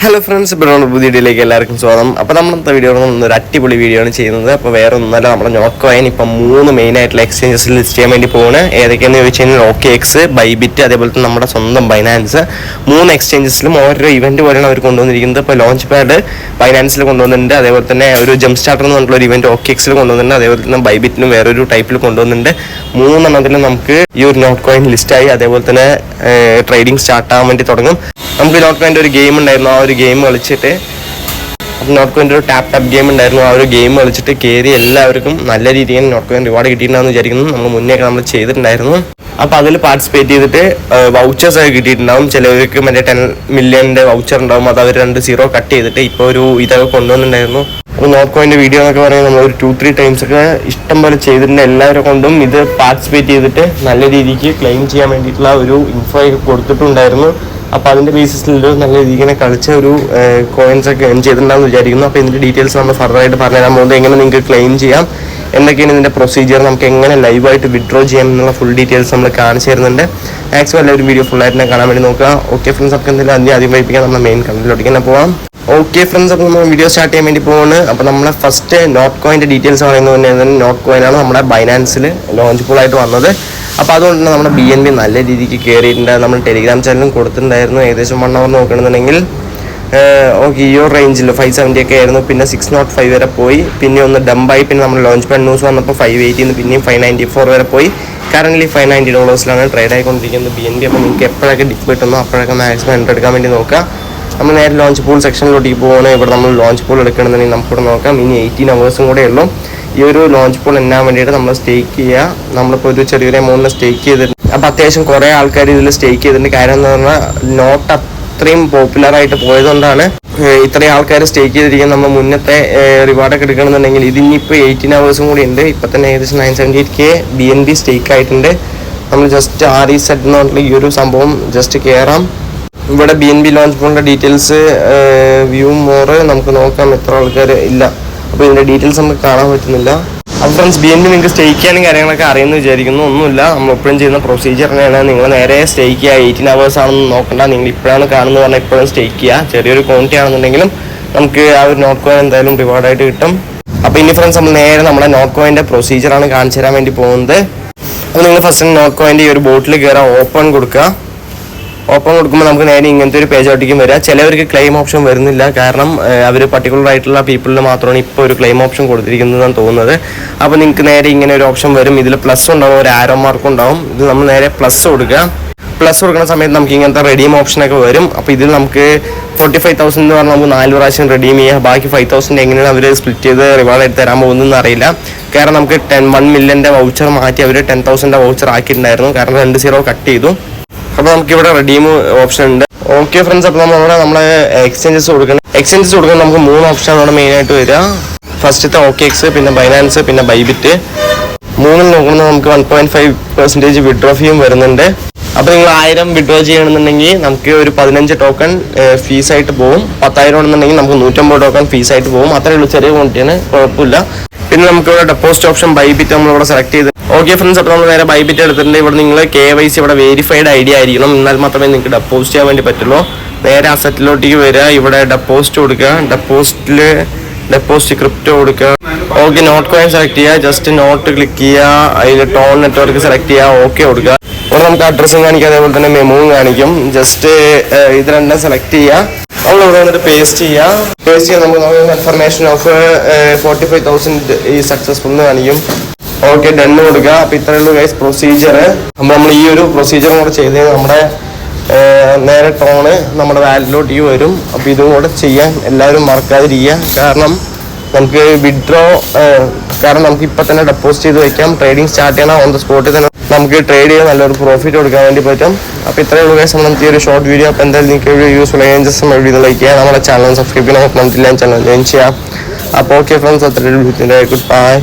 Hello friends, ഇപ്പോൾ നമ്മൾ പുതിയ വീഡിയോയിലേക്ക് എല്ലാവർക്കും സ്വാഗതം. അപ്പോൾ നമ്മളത്തെ വീഡിയോ ഒരു അടിപൊളി വീഡിയോ ആണ് ചെയ്യുന്നത്. അപ്പോൾ വേറെ ഒന്നല്ല, നമ്മുടെ നോട്ട് കോയിൻ ഇപ്പം 3 മെയിനായിട്ടുള്ള എക്സ്ചേഞ്ചസിൽ ലിസ്റ്റ് ചെയ്യാൻ വേണ്ടി പോകുന്നത്. ഏതൊക്കെയാണെന്ന് ചോദിച്ചു കഴിഞ്ഞാൽ OKX, ബൈബിറ്റ്, അതേപോലെ തന്നെ നമ്മുടെ സ്വന്തം ബൈനാൻസ്. 3 എക്സ്ചേഞ്ചസിലും ഓരോ ഇവന്റ് പോലെയാണ് അവർ കൊണ്ടുവന്നിരിക്കുന്നത്. ഇപ്പോൾ ലോഞ്ച് പാഡ് ബൈനാൻസിൽ കൊണ്ടുവന്നിട്ടുണ്ട്, അതേപോലെ തന്നെ ഒരു ജംപ് സ്റ്റാർട്ടർ എന്ന് പറഞ്ഞിട്ടുള്ള ഒരു ഇവന്റ് OKXൽ കൊണ്ടുവന്നിട്ടുണ്ട്, അതേപോലെ തന്നെ ബൈബിറ്റിനും വേറൊരു ടൈപ്പിൽ കൊണ്ടുവന്നിട്ടുണ്ട്. 3 എണ്ണത്തിലും നമുക്ക് ഈ ഒരു നോട്ട് കോയിൻ ലിസ്റ്റായി, അതേപോലെ തന്നെ ട്രേഡിംഗ് സ്റ്റാർട്ട് ആവാൻ വേണ്ടി തുടങ്ങും. നമുക്ക് നോട്ട് കോയിൻ്റെ ഒരു ഗെയിം ഉണ്ടായിരുന്നു, ആ ഒരു ഗെയിം കളിച്ചിട്ട് നോട്ട് കോയിൻ്റെ ഒരു ടാപ്പ് ഗെയിം ഉണ്ടായിരുന്നു, ആ ഒരു ഗെയിം കളിച്ചിട്ട് കയറി എല്ലാവർക്കും നല്ല രീതിയിൽ നോട്ട് കോയിൻ റിവാർഡ് കിട്ടിയിട്ടുണ്ടാകുമെന്ന് വിചാരിക്കുന്നു. നമ്മൾ മുന്നേയൊക്കെ നമ്മൾ ചെയ്തിട്ടുണ്ടായിരുന്നു. അപ്പോൾ അതിൽ പാർട്ടിസിപ്പേറ്റ് ചെയ്തിട്ട് വൗച്ചേഴ്സ് ഒക്കെ കിട്ടിയിട്ടുണ്ടാവും. ചിലവർക്ക് മറ്റേ 10 മില്യൻ്റെ വൗച്ചർ ഉണ്ടാവും, അത് അവർ 2 സീറോ കട്ട് ചെയ്തിട്ട് ഇപ്പോൾ ഒരു ഇതൊക്കെ കൊണ്ടുവന്നിട്ടുണ്ടായിരുന്നു. അപ്പോൾ നോട്ട് കോയിൻ്റെ വീഡിയോ എന്നൊക്കെ പറയുന്നത് നമ്മൾ ഒരു 2-3 ടൈംസ് ഒക്കെ ഇഷ്ടം പോലെ ചെയ്തിട്ടുണ്ട്. എല്ലാവരെ കൊണ്ടും ഇത് പാർട്ടിസിപ്പേറ്റ് ചെയ്തിട്ട് നല്ല രീതിക്ക് ക്ലെയിം ചെയ്യാൻ വേണ്ടിയിട്ടുള്ള ഒരു ഇൻഫോ ഒക്കെ കൊടുത്തിട്ടുണ്ടായിരുന്നു. അപ്പോൾ അതിൻ്റെ ബേസിസിൽ നല്ല രീതിയിൽ കളിച്ച ഒരു കോയിൻസ് ഒക്കെ ഏൺ ചെയ്തിട്ടുണ്ടാകുമെന്ന് വിചാരിക്കുന്നു. അപ്പോൾ ഇതിൻ്റെ ഡീറ്റെയിൽസ് നമ്മൾ ഫർദറായിട്ട് പറഞ്ഞുതരാൻ പോകുന്നത്, എങ്ങനെ നിങ്ങൾക്ക് ക്ലെയിം ചെയ്യാം, എന്തൊക്കെയാണ് ഇതിൻ്റെ പ്രൊസീജിയർ, നമുക്ക് എങ്ങനെ ലൈവായിട്ട് വിഡ്രോ ചെയ്യാം എന്നുള്ള ഫുൾ ഡീറ്റെയിൽസ് നമ്മൾ കാണിച്ചു തരുന്നുണ്ട്. മാക്സിമം എല്ലാവരും വീഡിയോ ഫുള്ളായിട്ട് കാണാൻ വേണ്ടി നോക്കുക. ഓക്കെ ഫ്രണ്ട്സ്, അപ്പോൾ എന്തെങ്കിലും ആദ്യം വൈപ്പിക്കാൻ നമ്മൾ മെയിൻ കണ്ടന്റിലോട്ട് തന്നെ പോകാം. ഓക്കെ ഫ്രണ്ട്സ്, അപ്പോൾ നമ്മൾ വീഡിയോ സ്റ്റാർട്ട് ചെയ്യാൻ വേണ്ടി പോകുന്നത്. അപ്പോൾ നമ്മളെ ഫസ്റ്റ് നോട്ട് കോയിൻ്റെ ഡീറ്റെയിൽസ് പറയുന്നത് തന്നെ നോട്ട് കോയിനാണ് നമ്മുടെ ബൈനാൻസിൽ ലോഞ്ച് പൂളായിട്ട് വന്നത്. അപ്പോൾ അതുകൊണ്ട് തന്നെ നമ്മുടെ BNB നല്ല രീതിക്ക് കയറിയിട്ടുണ്ട്. നമ്മൾ ടെലിഗ്രാം ചാനലും കൊടുത്തിട്ടുണ്ടായിരുന്നു. ഏകദേശം 1 അവർ നോക്കണമെന്നുണ്ടെങ്കിൽ ഓക്കെ ഈ ഒരു റേഞ്ചിൽ 570 ഒക്കെ ആയിരുന്നു. പിന്നെ 605 വരെ പോയി, പിന്നെ ഒന്ന് ഡംപായി. പിന്നെ നമ്മൾ ലോഞ്ച് പാഡ് ന്യൂസ് വന്നപ്പോൾ 580 പിന്നെയും 594 വരെ പോയി. കറൻ്റ്ലി $590 ട്രേഡ് ആയിക്കൊണ്ടിരിക്കുന്നത് BNB. അപ്പോൾ നിങ്ങൾക്ക് എപ്പോഴൊക്കെ ഡിപ്പ് കിട്ടുന്നു അപ്പോഴൊക്കെ മാക്സിമം എൻ്റർ എടുക്കാൻ വേണ്ടി നോക്കുക. നമ്മൾ നേരെ ലോഞ്ച് പൂൾ സെക്ഷനിലോട്ടേക്ക് പോകുകയാണ്. ഇവിടെ നമ്മൾ ലോഞ്ച് പൂൾ എടുക്കണമെന്നുണ്ടെങ്കിൽ നമുക്കിവിടെ നോക്കാം. ഇനി 18 അവേഴ്സും കൂടെ ഉള്ളൂ ഈ ഒരു ലോഞ്ച് പൂൾ എന്നാൻ വേണ്ടിയിട്ട് നമ്മൾ സ്റ്റേക്ക് ചെയ്യുക. നമ്മളിപ്പോൾ ഒരു ചെറിയൊരു എമൗണ്ടിൽ സ്റ്റേക്ക് ചെയ്തിട്ടുണ്ട്. അപ്പോൾ അത്യാവശ്യം കുറേ ആൾക്കാർ ഇതിൽ സ്റ്റേക്ക് ചെയ്തിട്ടുണ്ട്. കാര്യം എന്ന് പറഞ്ഞാൽ നോട്ട് അത്രയും പോപ്പുലറായിട്ട് പോയതുകൊണ്ടാണ് ഇത്രയും ആൾക്കാർ സ്റ്റേക്ക് ചെയ്തിരിക്കുന്നത്. നമ്മൾ മുന്നത്തെ റിവാർഡൊക്കെ എടുക്കണമെന്നുണ്ടെങ്കിൽ ഇതിനിപ്പോൾ 18 അവേഴ്സും കൂടി ഉണ്ട്. ഇപ്പം തന്നെ ഏകദേശം 978K BNB സ്റ്റേക്ക് ആയിട്ടുണ്ട്. നമ്മൾ ജസ്റ്റ് RESET എന്ന് പറഞ്ഞിട്ടുള്ള ഈ ഒരു സംഭവം ജസ്റ്റ് കയറാം. ഇവിടെ BNB ലോഞ്ച് പൂളിൻ്റെ ഡീറ്റെയിൽസ് വ്യൂ മോറ് നമുക്ക് നോക്കാം, എത്ര ആൾക്കാർ ഇല്ല. അപ്പോൾ ഇതിൻ്റെ ഡീറ്റെയിൽസ് നമുക്ക് കാണാൻ പറ്റുന്നില്ല. അപ്പോൾ ഫ്രണ്ട്സ്, BNB നിങ്ങൾക്ക് സ്റ്റേക്ക് ചെയ്യാനും കാര്യങ്ങളൊക്കെ അറിയുമെന്ന് വിചാരിക്കുന്നു. ഒന്നുമില്ല, നമ്മൾ എപ്പോഴും ചെയ്യുന്ന പ്രൊസീജിയർ തന്നെയാണ്. നിങ്ങൾ നേരെ സ്റ്റേക്ക് ചെയ്യുക. 18 അവേഴ്സ് ആണെന്ന് നോക്കണ്ട, നിങ്ങൾ ഇപ്പോഴാണ് കാണുന്നത് പറഞ്ഞാൽ ഇപ്പോഴും സ്റ്റേക്ക് ചെയ്യുക. ചെറിയൊരു ക്വാണ്ടിറ്റി ആണെന്നുണ്ടെങ്കിലും നമുക്ക് ആ ഒരു നോട്ട് കോയിൻ എന്തായാലും റിവാർഡായിട്ട് കിട്ടും. അപ്പോൾ ഇനി ഫ്രണ്ട്സ്, നമ്മൾ നേരെ നമ്മുടെ നോട്ട് കോയിൻ്റെ പ്രൊസീജിയറാണ് കാണിച്ചു തരാൻ വേണ്ടി പോകുന്നത്. അപ്പോൾ നിങ്ങൾ ഫസ്റ്റ് നോട്ട് കോയിൻ്റെ ഈ ഒരു ബോട്ടിൽ കയറാൻ ഓപ്പൺ കൊടുക്കുക. ഓപ്പൺ കൊടുക്കുമ്പോൾ നമുക്ക് നേരെ ഇങ്ങനത്തെ ഒരു പേജ് ഒട്ടിക്കും വരിക. ചിലവർക്ക് ക്ലെയിം ഓപ്ഷൻ വരുന്നില്ല, കാരണം അവർ പർട്ടിക്കുലർ ആയിട്ടുള്ള പീപ്പിളിന് മാത്രമാണ് ഇപ്പോൾ ഒരു ക്ലെയിം ഓപ്ഷൻ കൊടുത്തിരിക്കുന്നതെന്ന് തോന്നുന്നത്. അപ്പോൾ നിങ്ങൾക്ക് നേരെ ഇങ്ങനെ ഒരു ഓപ്ഷൻ വരും. ഇതിൽ പ്ലസ് ഉണ്ടാവും, ഒരു ആരോ മാർക്കും ഉണ്ടാവും. ഇത് നമ്മൾ നേരെ പ്ലസ് കൊടുക്കുക. പ്ലസ് കൊടുക്കുന്ന സമയത്ത് നമുക്ക് ഇങ്ങനത്തെ റെഡീം ഓപ്ഷനൊക്കെ വരും. അപ്പോൾ ഇതിൽ നമുക്ക് 45,000 എന്ന് പറഞ്ഞാൽ നമുക്ക് 4 പ്രാവശ്യം റെഡീം ചെയ്യാം. ബാക്കി 5,000 എങ്ങനെയാണ് അവർ സ്പ്ലിറ്റ് ചെയ്ത് റിവാർഡ് എടുത്ത് തരാൻ പോകുന്നതെന്ന് അറിയില്ല. കാരണം നമുക്ക് 1 മില്യൻ്റെ വൗച്ചർ മാറ്റി അവർ 10,000 വൗച്ചർ ആക്കിയിട്ടുണ്ടായിരുന്നു, കാരണം 2 സീറോ കട്ട് ചെയ്തു. അപ്പോൾ നമുക്കിവിടെ റെഡീം ഓപ്ഷൻ ഉണ്ട്. ഓക്കെ ഫ്രണ്ട്സ്, അപ്പോൾ നമ്മളെ എക്സ്ചേഞ്ചസ് കൊടുക്കണം. എക്സ്ചേഞ്ചസ് കൊടുക്കാൻ നമുക്ക് 3 ഓപ്ഷനാണ് ഇവിടെ മെയിനായിട്ട് വരിക. ഫസ്റ്റത്തെ OKX, പിന്നെ ബൈനാൻസ്, പിന്നെ ബൈബിറ്റ്. 3 നോക്കുന്നത് നമുക്ക് 1.5% വിഡ്രോ ഫീയും വരുന്നുണ്ട്. അപ്പോൾ നിങ്ങൾ 1000 വിഡ്രോ ചെയ്യണമെന്നുണ്ടെങ്കിൽ നമുക്ക് ഒരു 15 ടോക്കൺ ഫീസായിട്ട് പോകും. 10,000 ആണെന്നുണ്ടെങ്കിൽ നമുക്ക് 150 ടോക്കൺ ഫീസായിട്ട് പോകും. അത്രയേ ഉള്ളൂ, ചെറിയ ക്വാണ്ടിറ്റിയാണ്, കുഴപ്പമില്ല. പിന്നെ നമുക്കിവിടെ ഡെപ്പോസിറ്റ് ഓപ്ഷൻ ബൈബിറ്റ് നമ്മളിവിടെ സെലക്ട് ചെയ്ത്. ഓക്കെ ഫ്രണ്ട്സ്, അപ്പോൾ നമ്മൾ നേരെ ബൈബിറ്റ് എടുത്തിട്ടുണ്ട്. ഇവിടെ നിങ്ങൾ KYC ഇവിടെ വെരിഫൈഡ് ID ആയിരിക്കണം, എന്നാൽ മാത്രമേ നിങ്ങൾക്ക് ഡെപ്പോസിറ്റ് ചെയ്യാൻ വേണ്ടി പറ്റുള്ളൂ. നേരെ അസറ്റിലോട്ടേക്ക് വരിക. ഇവിടെ ഡെപ്പോസിറ്റ് കൊടുക്കുക. ഡെപ്പോസിറ്റ് ക്രിപ്റ്റോ കൊടുക്കുക. ഓക്കെ, നോട്ട് കോയിൻ സെലക്ട് ചെയ്യുക. ജസ്റ്റ് നോട്ട് ക്ലിക്ക് ചെയ്യുക. അതിൽ ടോൺ നെറ്റ്വർക്ക് സെലക്ട് ചെയ്യുക. ഓക്കെ കൊടുക്കുക. ഇവിടെ നമുക്ക് അഡ്രസ്സും കാണിക്കുക, അതേപോലെ തന്നെ മെമ്മോയും കാണിക്കും. ജസ്റ്റ് ഇത് രണ്ടും സെലക്ട് ചെയ്യുക. നമ്മളിവിടെ വന്നിട്ട് പേസ്റ്റ് ചെയ്യുക. നമുക്ക് കൺഫർമേഷൻ ഓഫ് 45,000 ഈ സക്സസ്ഫുൾ എന്ന് കാണിക്കും. ഓക്കെ, ഡണ്ണ് കൊടുക്കുക. അപ്പോൾ ഇത്രയേ ഉള്ളൂ ഗൈസ് പ്രൊസീജിയർ. അപ്പോൾ നമ്മൾ ഈ ഒരു പ്രൊസീജിയറും കൂടെ ചെയ്ത് നമ്മുടെ നേരെ ടോണ് നമ്മുടെ വാലറ്റിലോട്ടേക്ക് വരും. അപ്പോൾ ഇതും കൂടെ ചെയ്യാൻ എല്ലാവരും മറക്കാതിരിക്കുക. കാരണം നമുക്ക് വിഡ്രോ, കാരണം നമുക്ക് ഇപ്പം തന്നെ ഡെപ്പോസിറ്റ് ചെയ്ത് വയ്ക്കാം. ട്രേഡിംഗ് സ്റ്റാർട്ട് ചെയ്യണം, ഓൺ ദ സ്പോട്ടിൽ തന്നെ നമുക്ക് ട്രേഡ് ചെയ്ത് നല്ലൊരു പ്രോഫിറ്റ് കൊടുക്കാൻ വേണ്ടി പറ്റും. അപ്പോൾ ഇത്രയേ ഉള്ളൂ ഗൈസ് നമുക്ക് ഈ ഒരു ഷോർട്ട് വീഡിയോ. അപ്പോൾ എന്തായാലും നിങ്ങൾക്ക് യൂസ്ഫുൾ ആയി ജസ്റ്റ് വീഡിയോ ലൈക്ക് ചെയ്യുക, നമ്മുടെ ചാനൽ സബ്സ്ക്രൈബ് ചെയ്യാൻ മറന്നിട്ടില്ല, ചാനൽ ജോയിൻ ചെയ്യാം. അപ്പോൾ ഓക്കെ ഫ്രണ്ട്സ്, അത്രയും ഗുഡ് ബൈ.